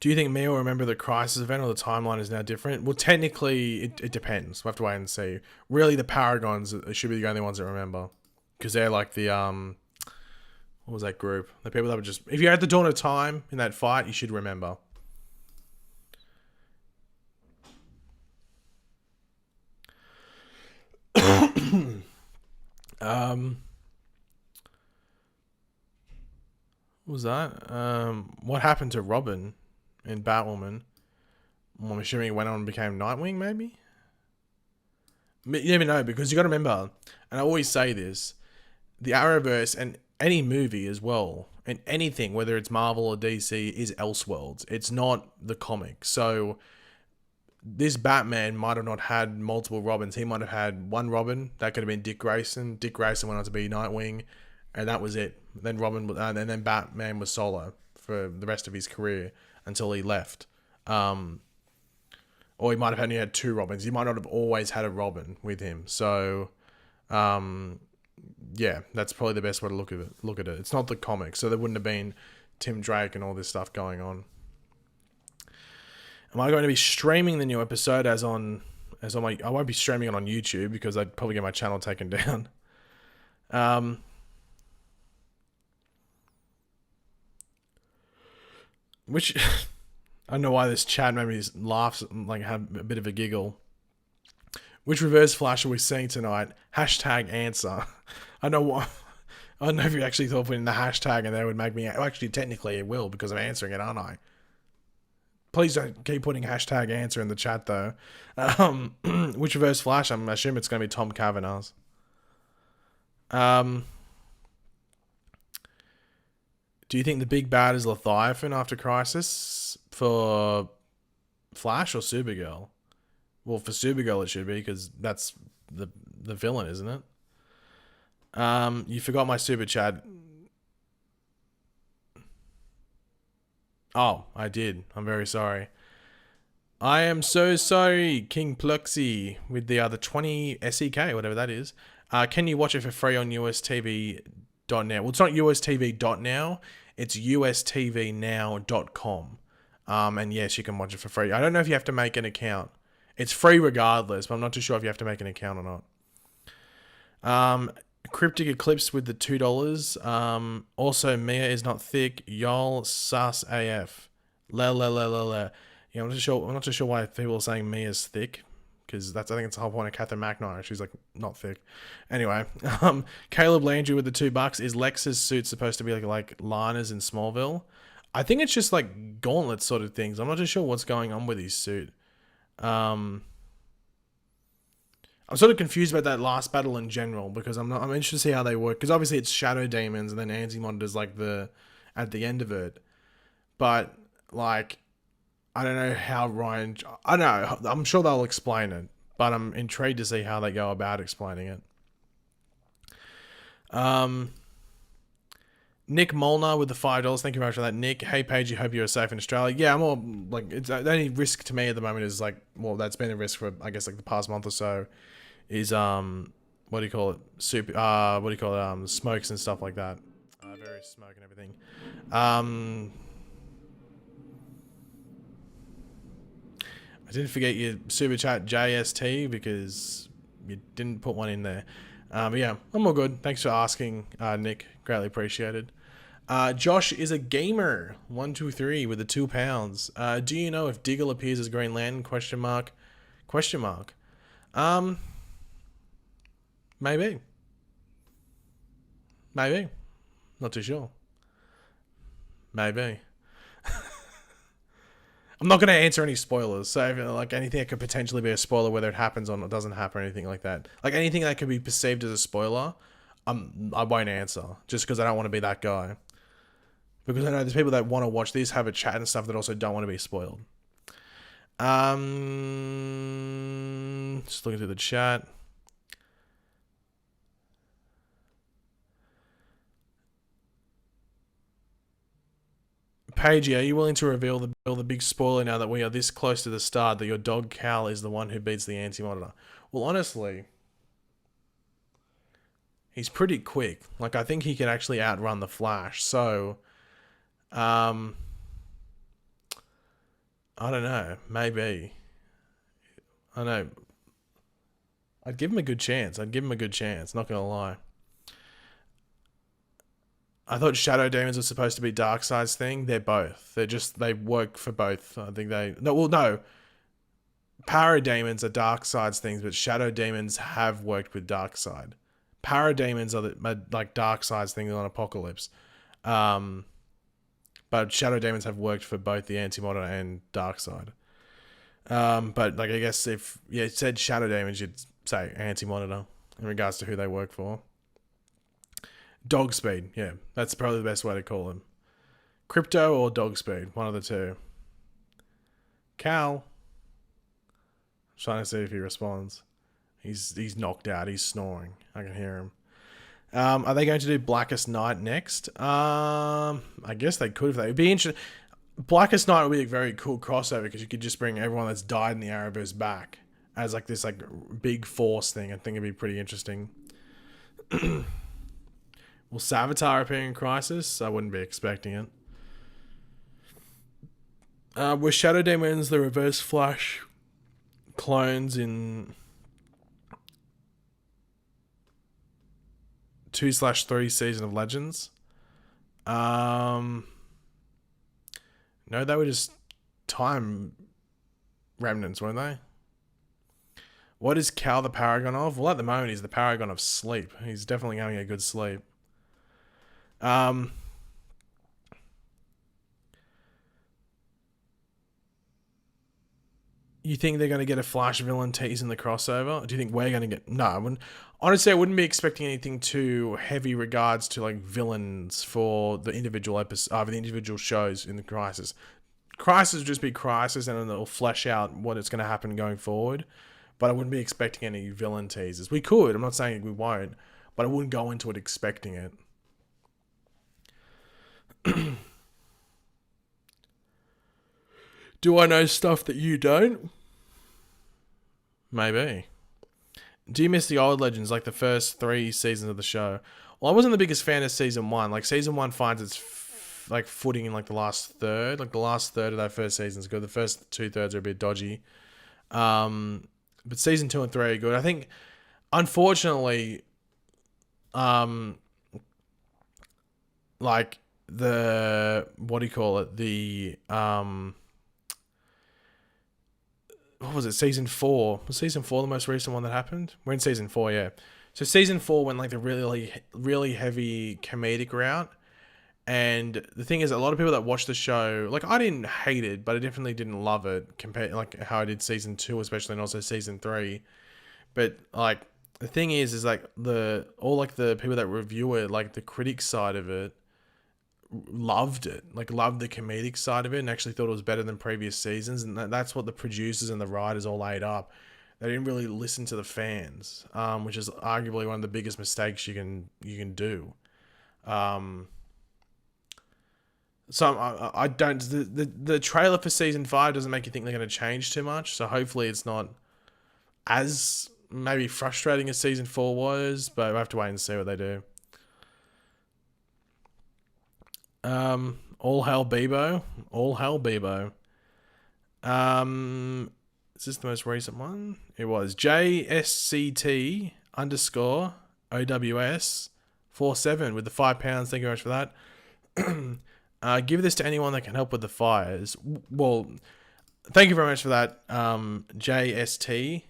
Do you think Mia will remember the Crisis event or the timeline is now different? Well, technically, it depends. We'll have to wait and see. Really, the Paragons should be the only ones that remember. Because they're like the, what was that group? The people that were just... If you're at the dawn of time in that fight, you should remember. What was that? What happened to Robin in Batwoman? Well, I'm assuming he went on and became Nightwing, maybe? You never know, because you got to remember, and I always say this, the Arrowverse and any movie as well, and anything, whether it's Marvel or DC, is Elseworlds. It's not the comic. So this Batman might have not had multiple Robins. He might have had one Robin. That could have been Dick Grayson. Dick Grayson went on to be Nightwing, and that was it. Then and then Batman was solo for the rest of his career until he left. Or he might have only had two Robins. He might not have always had a Robin with him. So, yeah, that's probably the best way to look at it. It's not the comic, so there wouldn't have been Tim Drake and all this stuff going on. Am I going to be streaming the new episode as on my? I won't be streaming it on YouTube because I'd probably get my channel taken down. Which I don't know why this chat made me laugh, like have a bit of a giggle. Which reverse flash are we seeing tonight? Hashtag answer. I know what. I don't know if you actually thought putting the hashtag and that would make me. Well, actually, technically it will because I'm answering it, aren't I? Please don't keep putting hashtag answer in the chat though. Which reverse flash? I'm assuming it's going to be Tom Cavanagh's. Do you think the big bad is Leviathan after Crisis for Flash or Supergirl? Well, for Supergirl it should be because that's the villain, isn't it? You forgot my super chat. Oh, I did. I'm very sorry. I am so sorry, King Pluxy, with the other 20 SEK, whatever that is. Can you watch it for free on USTV.now? Well, it's not USTV.now. It's USTVnow.com. And yes, you can watch it for free. I don't know if you have to make an account. It's free regardless, but I'm not too sure if you have to make an account or not. Cryptic Eclipse with the $2. Also, Mia is not thick. Y'all sus AF. La la la la la. Yeah, I'm not too sure why people are saying Mia's thick. Because I think it's the whole point of Catherine McNamara. She's like not thick. Anyway, Caleb Landry with the $2. Is Lex's suit supposed to be like Lana's in Smallville? I think it's just like gauntlet sort of things. I'm not too sure what's going on with his suit. I'm sort of confused about that last battle in general because I'm interested to see how they work. Because obviously it's Shadow Demons and then Anti-Monitor's like at the end of it. But like, I don't know how Ryan... I don't know. I'm sure they'll explain it. But I'm intrigued to see how they go about explaining it. Nick Molnar with the $5. Thank you very much for that, Nick. Hey, Paige, hope you're safe in Australia. Yeah, I'm all... Like, it's the only risk to me at the moment is like... Well, that's been a risk for, I guess, like the past month or so. Is, what do you call it? Smokes and stuff like that. Various smoke and everything. I didn't forget your super chat JST because you didn't put one in there. But yeah, I'm all good. Thanks for asking, Nick. Greatly appreciated. Josh is a gamer. 123 with the £2. Do you know if Diggle appears as Green Lantern? Question mark. Maybe. Not too sure. Maybe. I'm not going to answer any spoilers, so if, like anything that could potentially be a spoiler, whether it happens or doesn't happen or anything like that. Like anything that could be perceived as a spoiler, I won't answer, just because I don't want to be that guy. Because I know there's people that want to watch this, have a chat and stuff that also don't want to be spoiled. Just looking through the chat. Paige, are you willing to reveal the big spoiler now that we are this close to the start that your dog Cal is the one who beats the Anti-Monitor? Well, honestly, he's pretty quick. Like, I think he can actually outrun the Flash. So, I don't know. Maybe. I don't know. I'd give him a good chance. Not gonna lie. I thought Shadow Demons were supposed to be Darkseid's thing. They're both. They work for both. I think they no. Parademons are Darkseid's things, but Shadow Demons have worked with Darkseid. Parademons are like Darkseid's thing on Apocalypse. But Shadow Demons have worked for both the Anti-Monitor and Darkseid. But like I guess if it said Shadow Demons, you'd say Anti-Monitor in regards to who they work for. Dog Speed, yeah, that's probably the best way to call him. Crypto or Dog Speed, one of the two. Cal, trying to see if he responds. He's knocked out. He's snoring. I can hear him. Are they going to do Blackest Night next? I guess they could if they. It'd be interesting. Blackest Night would be a very cool crossover because you could just bring everyone that's died in the Arrowverse back as like this like big force thing. I think it'd be pretty interesting. Will Savitar appear in Crisis? I wouldn't be expecting it. Were Shadow Demons the Reverse Flash clones in 2/3 season of Legends? No, they were just time remnants, weren't they? What is Cal the paragon of? Well, at the moment, he's the paragon of sleep. He's definitely having a good sleep. You think they're going to get a Flash villain tease in the crossover? Do you think we're going to get... No, I wouldn't. Honestly, I wouldn't be expecting anything too heavy regards to like villains for the individual episodes, the individual shows in the Crisis. Crisis will just be Crisis, and then it'll flesh out what is going to happen going forward. But I wouldn't be expecting any villain teasers. We could. I'm not saying we won't, but I wouldn't go into it expecting it. Do I know stuff that you don't? Maybe. Do you miss the old Legends, like the first 3 seasons of the show? Well, I wasn't the biggest fan of season 1. Like season 1 finds its like footing in like the last third. Like the last third of that first season's good. The first 2/3 are a bit dodgy. But season 2 and 3 are good. I think, unfortunately, like the what was it, season 4? Was season 4 the most recent one that happened? We're in season 4, yeah. So season 4 went like the really, really heavy comedic route. And the thing is, a lot of people that watch the show, like I didn't hate it, but I definitely didn't love it compared like how I did season 2, especially, and also season 3. But like the thing is like the people that review it, like the critic side of it, loved it, like loved the comedic side of it, and actually thought it was better than previous seasons. And that's what the producers and the writers all ate up. They didn't really listen to the fans, which is arguably one of the biggest mistakes you can do. So I don't. The trailer for season 5 doesn't make you think they're going to change too much. So hopefully it's not as maybe frustrating as season 4 was, but we'll have to wait and see what they do. All hail Bebo. All hail Bebo. Is this the most recent one? It was JSCT _ OWS 47 with the £5. Thank you very much for that. Give this to anyone that can help with the fires. Well, thank you very much for that. JSCT.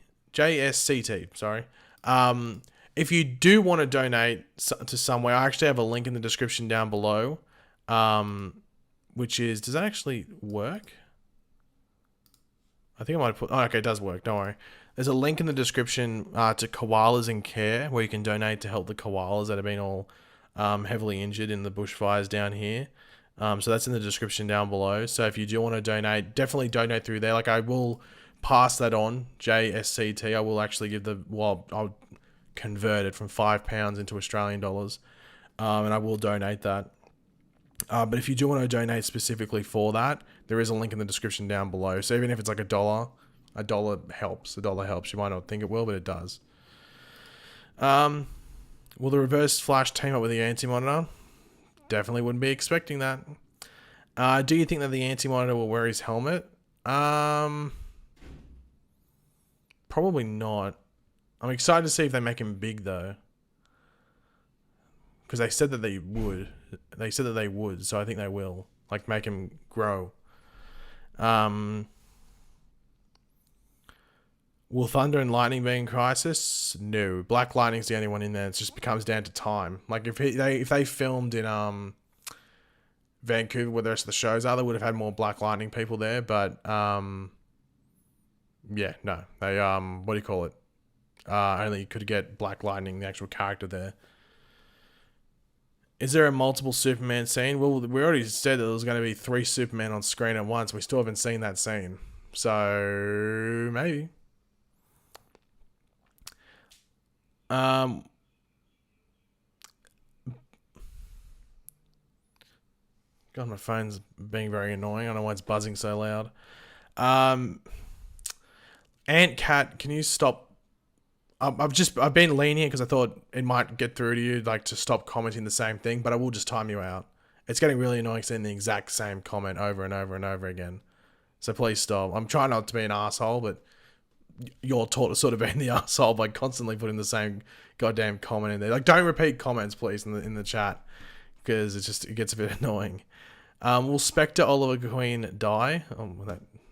Sorry. If you do want to donate to somewhere, I actually have a link in the description down below. Which is, does that actually work? I think I might put, okay, it does work, don't worry. There's a link in the description to Koalas in Care, where you can donate to help the koalas that have been all heavily injured in the bushfires down here. So that's in the description down below. So if you do want to donate, definitely donate through there. Like I will pass that on, JSCT. I will actually give I'll convert it from £5 into Australian dollars. And I will donate that. But if you do want to donate specifically for that, there is a link in the description down below. So even if it's like $1 helps. $1 helps. You might not think it will, but it does. Will the Reverse Flash team up with the Anti-Monitor? Definitely wouldn't be expecting that. Do you think that the Anti-Monitor will wear his helmet? Um, Probably not. I'm excited to see if they make him big though, because they said that they would. They said that they would, so I think they will. Like make him grow. Um, will Thunder and Lightning be in Crisis? No. Black Lightning's the only one in there. It just becomes down to time. Like if they filmed in Vancouver where the rest of the shows are, they would have had more Black Lightning people there. But yeah, no, they what do you call it? Only could get Black Lightning, the actual character there. Is there a multiple Superman scene? Well, we already said that there was going to be 3 Superman on screen at once. We still haven't seen that scene. So, maybe. God, my phone's being very annoying. I don't know why it's buzzing so loud. Ant Cat, can you stop? I've been lenient because I thought it might get through to you, like to stop commenting the same thing, but I will just time you out. It's getting really annoying seeing the exact same comment over and over and over again. So please stop. I'm trying not to be an asshole, but you're taught to sort of be the asshole by constantly putting the same goddamn comment in there. Like, don't repeat comments, please, in the chat, because it gets a bit annoying. Will Spectre Oliver Queen die? Oh,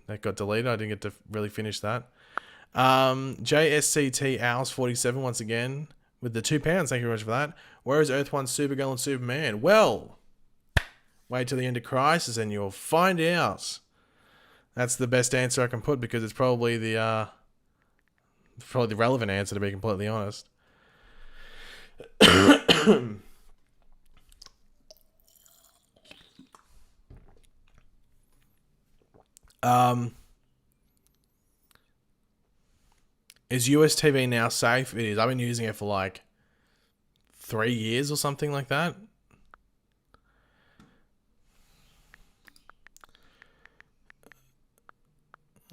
that got deleted. I didn't get to really finish that. JSCT Owls 47 once again with the £2. Thank you very much for that. Where is Earth 1 Supergirl and Superman? Well, wait till the end of Crisis and you'll find out. That's the best answer I can put because it's probably the relevant answer, to be completely honest. Is US TV now safe? It is. I've been using it for like 3 years or something like that.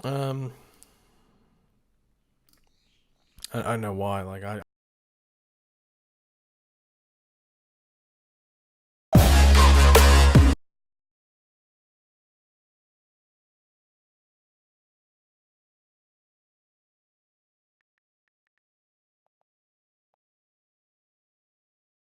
I don't know why. Like